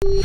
Welcome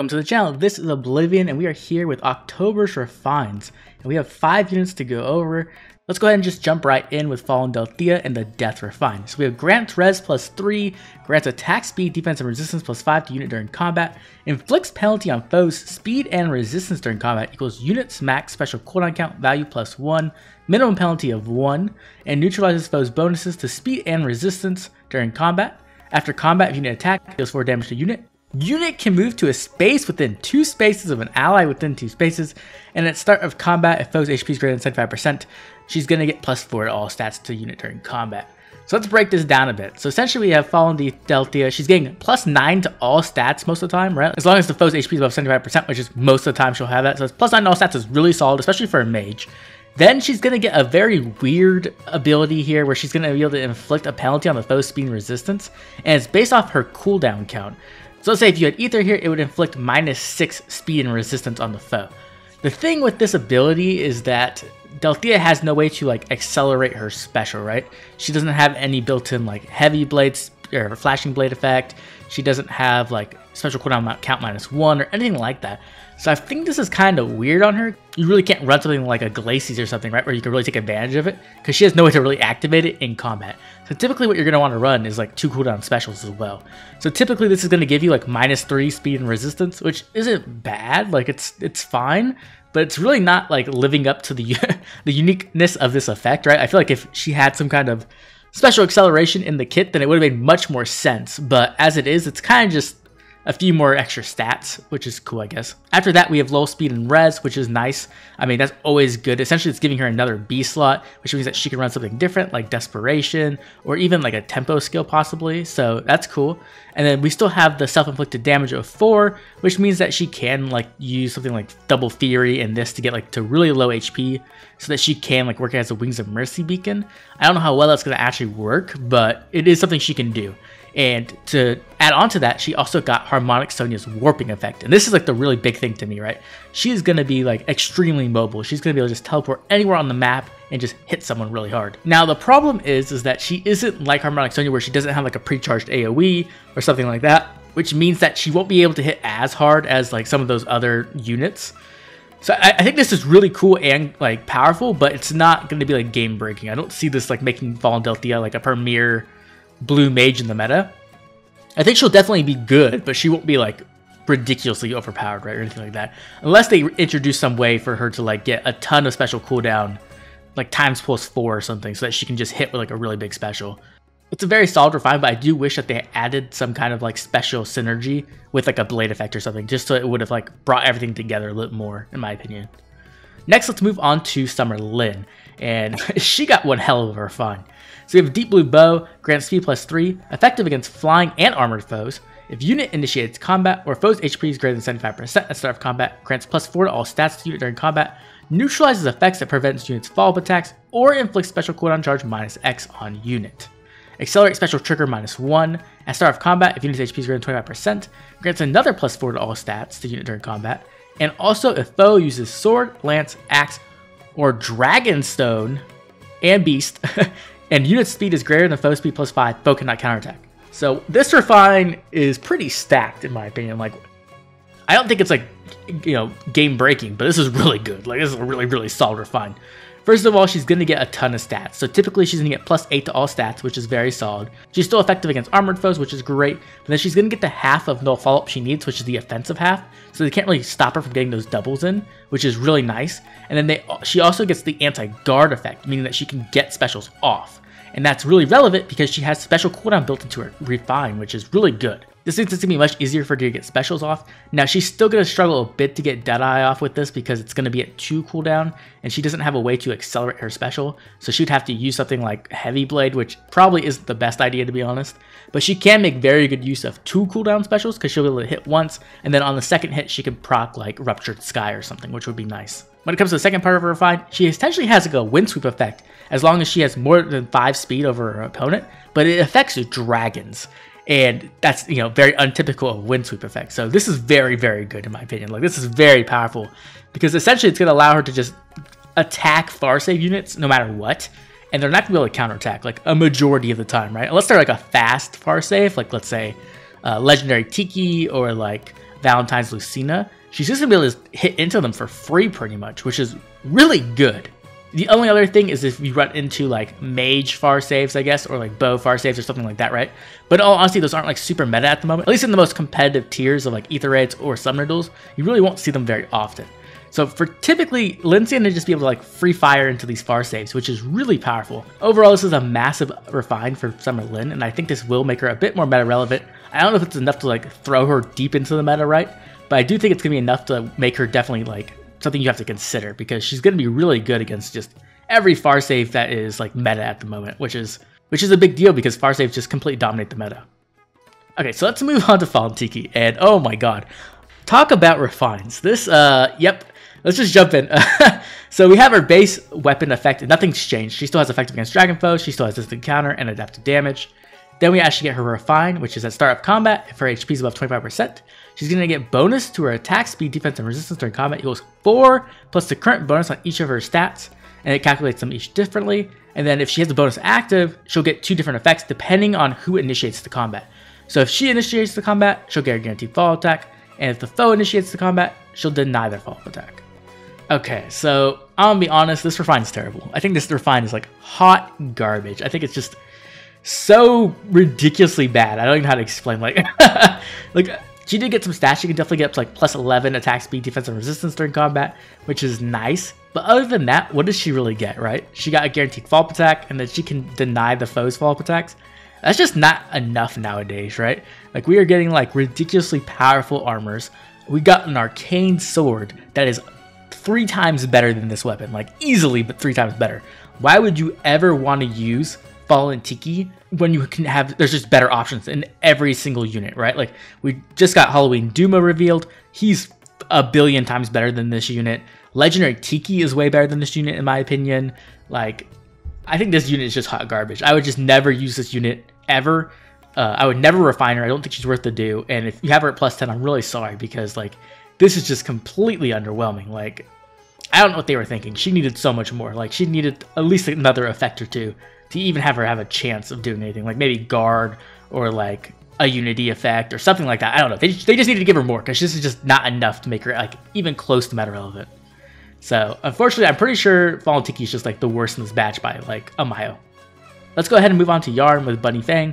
to the channel. This is Oblivion, and we are here with October's Refines, and we have 5 units to go over. Let's go ahead and just jump right in with Fallen Delthea and the Death Refine. So we have grants res plus 3, grants attack speed, defense, and resistance plus 5 to unit during combat, inflicts penalty on foes, speed and resistance during combat equals units max special cooldown count value plus 1, minimum penalty of 1, and neutralizes foes' bonuses to speed and resistance during combat. After combat, if unit attack, deals 4 damage to unit. Unit can move to a space within 2 spaces of an ally within 2 spaces, and at start of combat, if foe's HP is greater than 75%, she's going to get plus 4 to all stats to unit during combat. So let's break this down a bit. So essentially we have Fallen Delthea. She's getting plus 9 to all stats most of the time, right? As long as the foe's HP is above 75%, which is most of the time she'll have that. So plus 9 to all stats is really solid, especially for a mage. Then she's going to get a very weird ability here where she's going to be able to inflict a penalty on the foe's speed and resistance, and it's based off her cooldown count. So let's say if you had Ether here, it would inflict minus 6 speed and resistance on the foe. The thing with this ability is that Delthea has no way to like accelerate her special, right? She doesn't have any built-in like heavy blades or flashing blade effect. She doesn't have like special cooldown count minus 1 or anything like that. So I think this is kind of weird on her. You really can't run something like a Glacies or something, right? Where you can really take advantage of it because she has no way to really activate it in combat. So typically what you're going to want to run is like 2 cooldown specials as well. So typically this is going to give you like minus 3 speed and resistance, which isn't bad. Like it's fine, but it's really not like living up to the the uniqueness of this effect, right? I feel like if she had some kind of special acceleration in the kit, then it would have made much more sense. But as it is, it's kind of just a few more extra stats, which is cool, I guess. After that, we have low speed and res, which is nice. I mean, that's always good. Essentially, it's giving her another B slot, which means that she can run something different, like Desperation, or even like a tempo skill, possibly. So that's cool. And then we still have the self-inflicted damage of 4, which means that she can like use something like Double Fury and this to get like to really low HP, so that she can like work as a Wings of Mercy beacon. I don't know how well that's going to actually work, but it is something she can do. And to add on to that, she also got Harmonic Sonia's warping effect. And this is like the really big thing to me, right? She's going to be like extremely mobile. She's going to be able to just teleport anywhere on the map and just hit someone really hard. Now, the problem is that she isn't like Harmonic Sonia where she doesn't have like a pre-charged AoE or something like that, which means that she won't be able to hit as hard as like some of those other units. So I think this is really cool and like powerful, but it's not going to be like game breaking. I don't see this like making Fallen Delthea like a premier blue mage in the meta. I think she'll definitely be good, but she won't be like ridiculously overpowered, right, or anything like that, unless they introduce some way for her to like get a ton of special cooldown, like times plus 4 or something, so that she can just hit with like a really big special. It's a very solid refine, but I do wish that they added some kind of like special synergy with like a blade effect or something, just so it would have like brought everything together a little more, in my opinion. Next, let's move on to Summer Lynn, and she got one hell of a refine. So we have Deep Blue Bow, grants speed plus 3, effective against flying and armored foes. If unit initiates combat or foe's HP is greater than 75% at start of combat, grants plus 4 to all stats to unit during combat, neutralizes effects that prevents units' follow-up attacks, or inflicts special cooldown charge minus X on unit. Accelerate special trigger minus 1. At start of combat, if unit's HP is greater than 25%, grants another plus 4 to all stats to unit during combat. And also, if foe uses sword, lance, axe, or dragonstone and beast, and unit speed is greater than foe speed plus 5, foe cannot counterattack. So this refine is pretty stacked, in my opinion. Like, I don't think it's like, you know, game breaking, but this is really good. Like, this is a really, really solid refine. First of all, she's going to get a ton of stats. So typically she's going to get plus 8 to all stats, which is very solid. She's still effective against armored foes, which is great. But then she's going to get the half of no follow-up she needs, which is the offensive half. So they can't really stop her from getting those doubles in, which is really nice. And then she also gets the anti-guard effect, meaning that she can get specials off. And that's really relevant because she has special cooldown built into her refine, which is really good. This means it's going to be much easier for her to get specials off. Now, she's still going to struggle a bit to get Deadeye off with this because it's going to be at 2 cooldown, and she doesn't have a way to accelerate her special, so she'd have to use something like Heavy Blade, which probably isn't the best idea, to be honest. But she can make very good use of 2 cooldown specials because she'll be able to hit once, and then on the second hit, she can proc like Ruptured Sky or something, which would be nice. When it comes to the second part of her refine, she essentially has like a wind sweep effect as long as she has more than 5 speed over her opponent, but it affects dragons. And that's, you know, very untypical of wind sweep effect. So this is very, very good in my opinion. Like, this is very powerful because essentially it's going to allow her to just attack far save units no matter what. and they're not gonna be able to counterattack like a majority of the time, right? Unless they're like a fast Farsafe, like let's say Legendary Tiki or like Valentine's Lucina. She's just gonna be able to hit into them for free pretty much, which is really good. The only other thing is if you run into like Mage Farsaves, I guess, or like Bow Farsaves or something like that, right? But in all honesty, those aren't like super meta at the moment. At least in the most competitive tiers of like Aether Raids or Summoner Duels, you really won't see them very often. So for typically, Lin's gonna just be able to like free fire into these Farsaves, which is really powerful. Overall, this is a massive refine for Summer Lin, and I think this will make her a bit more meta relevant. I don't know if it's enough to like throw her deep into the meta, right? But I do think it's gonna be enough to make her definitely like something you have to consider, because she's going to be really good against just every Farsafe that is like meta at the moment, which is a big deal because Farsafes just completely dominate the meta. Okay, so let's move on to Fallen Tiki, and oh my god, talk about refines. This, yep, let's just jump in. So we have her base weapon effect, and nothing's changed. She still has effective against Dragon Foes, she still has distant counter and adaptive damage. Then we actually get her refine, which is at start of combat. If her HP is above 25%, she's going to get bonus to her attack, speed, defense, and resistance during combat equals 4 plus the current bonus on each of her stats, and it calculates them each differently. And then if she has the bonus active, she'll get 2 different effects depending on who initiates the combat. So if she initiates the combat, she'll get a guaranteed follow-up attack, and if the foe initiates the combat, she'll deny their follow-up attack. Okay, so I'm gonna be honest, this refine is terrible. I think this refine is like hot garbage. I think it's just so ridiculously bad. I don't even know how to explain. Like, she did get some stats. She can definitely get up to like plus 11 attack speed, defense, and resistance during combat, which is nice. But other than that, what does she really get, right? She got a guaranteed follow-up attack, and then she can deny the foe's follow-up attacks. That's just not enough nowadays, right? Like, we are getting like ridiculously powerful armors. We got an arcane sword that is 3 times better than this weapon, like easily, but 3 times better. Why would you ever want to use Fallen Tiki when you can have, there's just better options in every single unit, right? Like, we just got Halloween Duma revealed. He's a billion times better than this unit. Legendary Tiki is way better than this unit, in my opinion. Like, I think this unit is just hot garbage. I would just never use this unit ever. I would never refine her. I don't think she's worth the do. And if you have her at plus 10, I'm really sorry, because like, this is just completely underwhelming. Like, I don't know what they were thinking. She needed so much more. Like, she needed at least another effect or 2 to even have her have a chance of doing anything. Like maybe guard or like a unity effect or something like that. I don't know. They just needed to give her more, because this is just not enough to make her like even close to meta relevant. So unfortunately, I'm pretty sure Fallen Tiki is just like the worst in this batch by like a mile. Let's go ahead and move on to Yarn with Bunny Fang.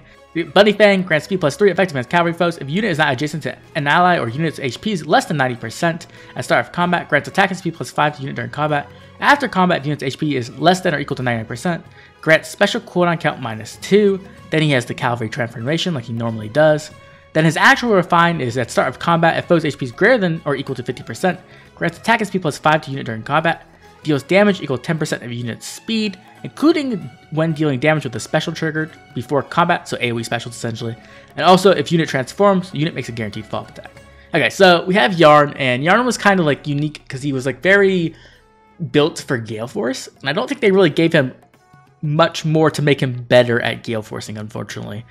Bunny Fang grants speed plus 3 effective against cavalry foes. If a unit is not adjacent to an ally or unit's HP is less than 90% at start of combat, grants attack and speed plus 5 to unit during combat. After combat, if unit's HP is less than or equal to 99%, grants special cooldown count -2. Then he has the cavalry transformation like he normally does. Then his actual refine is at start of combat, if foe's HP is greater than or equal to 50%, grants attack and speed plus 5 to unit during combat. Deals damage equal 10% of unit's speed, including when dealing damage with a special triggered before combat, so AoE specials essentially. And also, if unit transforms, the unit makes a guaranteed follow-up attack. Okay, so we have Yarn, and Yarn was kind of like unique because he was like very built for Gale Force, and I don't think they really gave him much more to make him better at Gale Forcing, unfortunately.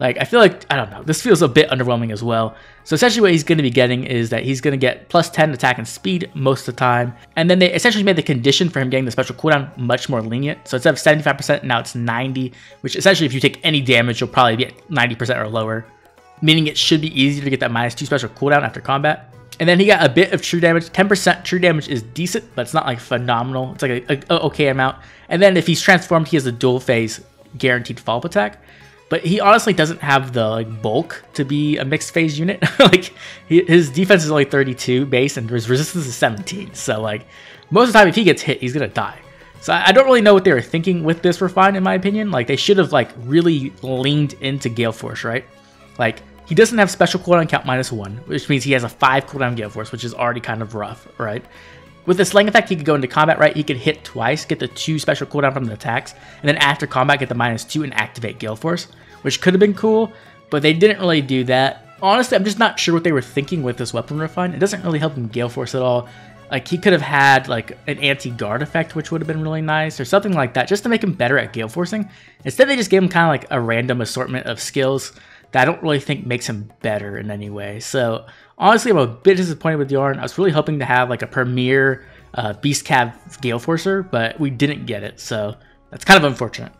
Like, I feel like, I don't know, this feels a bit underwhelming as well. So essentially what he's going to be getting is that he's going to get plus 10 attack and speed most of the time. And then they essentially made the condition for him getting the special cooldown much more lenient. So instead of 75%, now it's 90, which essentially if you take any damage, you'll probably be at 90% or lower. Meaning it should be easier to get that -2 special cooldown after combat. And then he got a bit of true damage. 10% true damage is decent, but it's not like phenomenal. It's like a okay amount. And then if he's transformed, he has a dual phase guaranteed follow-up attack. But he honestly doesn't have the like bulk to be a mixed phase unit. Like his defense is only 32 base and his resistance is 17. So like most of the time if he gets hit, he's gonna die. So I don't really know what they were thinking with this refine, in my opinion. Like they should have like really leaned into Gale Force, right? Like he doesn't have special cooldown count -1, which means he has a 5 cooldown Gale Force, which is already kind of rough, right? With the Slang effect, he could go into combat, right? He could hit twice, get the 2 special cooldown from the attacks, and then after combat, get the -2 and activate Gale Force, which could have been cool, but they didn't really do that. Honestly, I'm just not sure what they were thinking with this weapon refine. It doesn't really help him Gale Force at all. Like, he could have had, like, an anti-guard effect, which would have been really nice, or something like that, just to make him better at Gale Forcing. Instead, they just gave him kind of like a random assortment of skills that I don't really think makes him better in any way. So, honestly, I'm a bit disappointed with Yarn. I was really hoping to have, like, a premier Beast Cav Gale Forcer, but we didn't get it, so That's kind of unfortunate.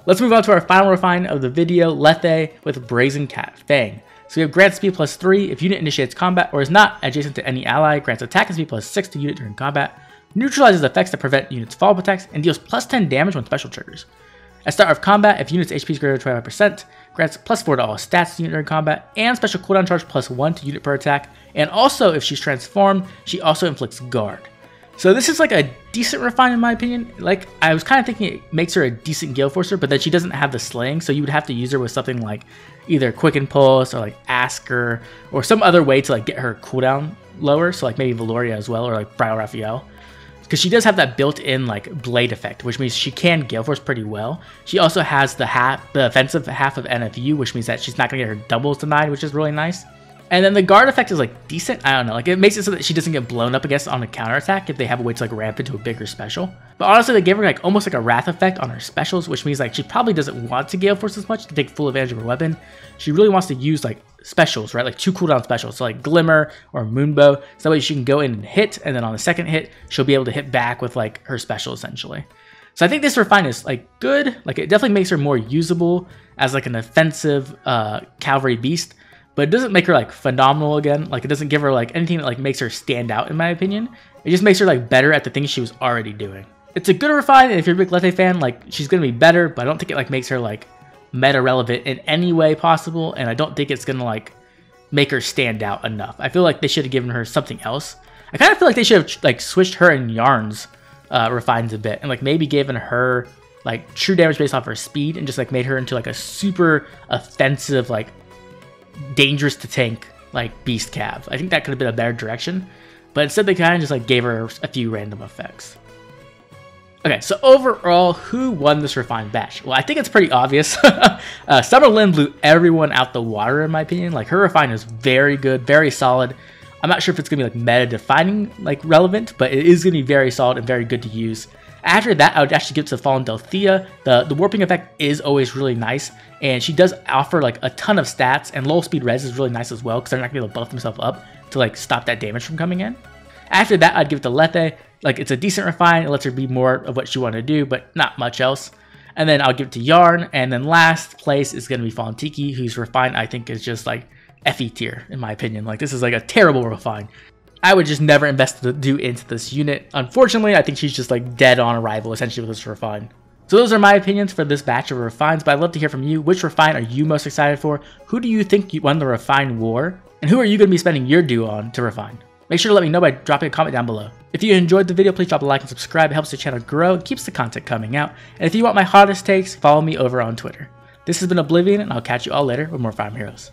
Let's move on to our final refine of the video, Lethe with Brazen Cat Fang. So we have grants speed +3 if unit initiates combat or is not adjacent to any ally, grants attack and speed +6 to unit during combat, neutralizes effects that prevent units' fall attacks, and deals +10 damage when special triggers. At start of combat, if unit's HP is greater than 25%, grants +4 to all stats to unit during combat, and special cooldown charge +1 to unit per attack, and also if she's transformed, she also inflicts guard. So this is like a decent refine in my opinion. Like, I was kind of thinking it makes her a decent Gale Forcer, but then she doesn't have the slaying, so you would have to use her with something like either Quicken Pulse or like Asker or some other way to like get her cooldown lower, so like maybe Valoria as well, or like Brio Raphael. Because she does have that built-in like blade effect, which means she can Gale Force pretty well. She also has the offensive half of NFU, which means that she's not gonna get her doubles denied, which is really nice. And then the guard effect is like decent. I don't know, like it makes it so that she doesn't get blown up against on a counterattack if they have a way to like ramp into a bigger special. But honestly, they gave her like almost like a wrath effect on her specials, which means like she probably doesn't want to Gale Force as much to take full advantage of her weapon. She really wants to use like specials, right? Like 2 cooldown specials, so like Glimmer or Moonbow, so that way she can go in and hit, and then on the second hit, she'll be able to hit back with like her special essentially. So I think this refine is like good. Like it definitely makes her more usable as like an offensive cavalry beast. But it doesn't make her like phenomenal again. Like it doesn't give her like anything that like makes her stand out in my opinion. It just makes her like better at the things she was already doing. It's a good refine, and if you're a big Lethe fan, like she's gonna be better, but I don't think it like makes her like meta relevant in any way possible, and I don't think it's gonna like make her stand out enough. I feel like they should have given her something else. I kind of feel like they should have like switched her and Yarn's refines a bit, and like maybe given her like true damage based off her speed, and just like made her into like a super offensive like dangerous to tank like beast cav. I think that could have been a better direction, but instead they kind of just like gave her a few random effects. Okay, so overall, who won this refined batch? Well, I think it's pretty obvious. Summer Lynn blew everyone out the water in my opinion. Like her refine is very good, very solid. I'm not sure if it's gonna be like meta defining like relevant, but it is gonna be very solid and very good to use. After that, I would actually give it to Fallen Delthea. The warping effect is always really nice, and she does offer like a ton of stats, and low speed res is really nice as well because they're not gonna be able to buff themselves up to like stop that damage from coming in. After that, I'd give it to Lethe. Like it's a decent refine, it lets her be more of what she wanted to do, but not much else. And then I'll give it to Yarn, and then last place is gonna be Fallen Tiki, whose refine I think is just like FE tier in my opinion. Like this is like a terrible refine. I would just never invest the do into this unit. Unfortunately, I think she's just like dead on arrival essentially with this refine. So those are my opinions for this batch of refines, but I'd love to hear from you. Which refine are you most excited for? Who do you think won the refine war? And who are you going to be spending your due on to refine? Make sure to let me know by dropping a comment down below. If you enjoyed the video, please drop a like and subscribe. It helps the channel grow and keeps the content coming out. And if you want my hottest takes, follow me over on Twitter. This has been Oblivion, and I'll catch you all later with more Fire Emblem Heroes.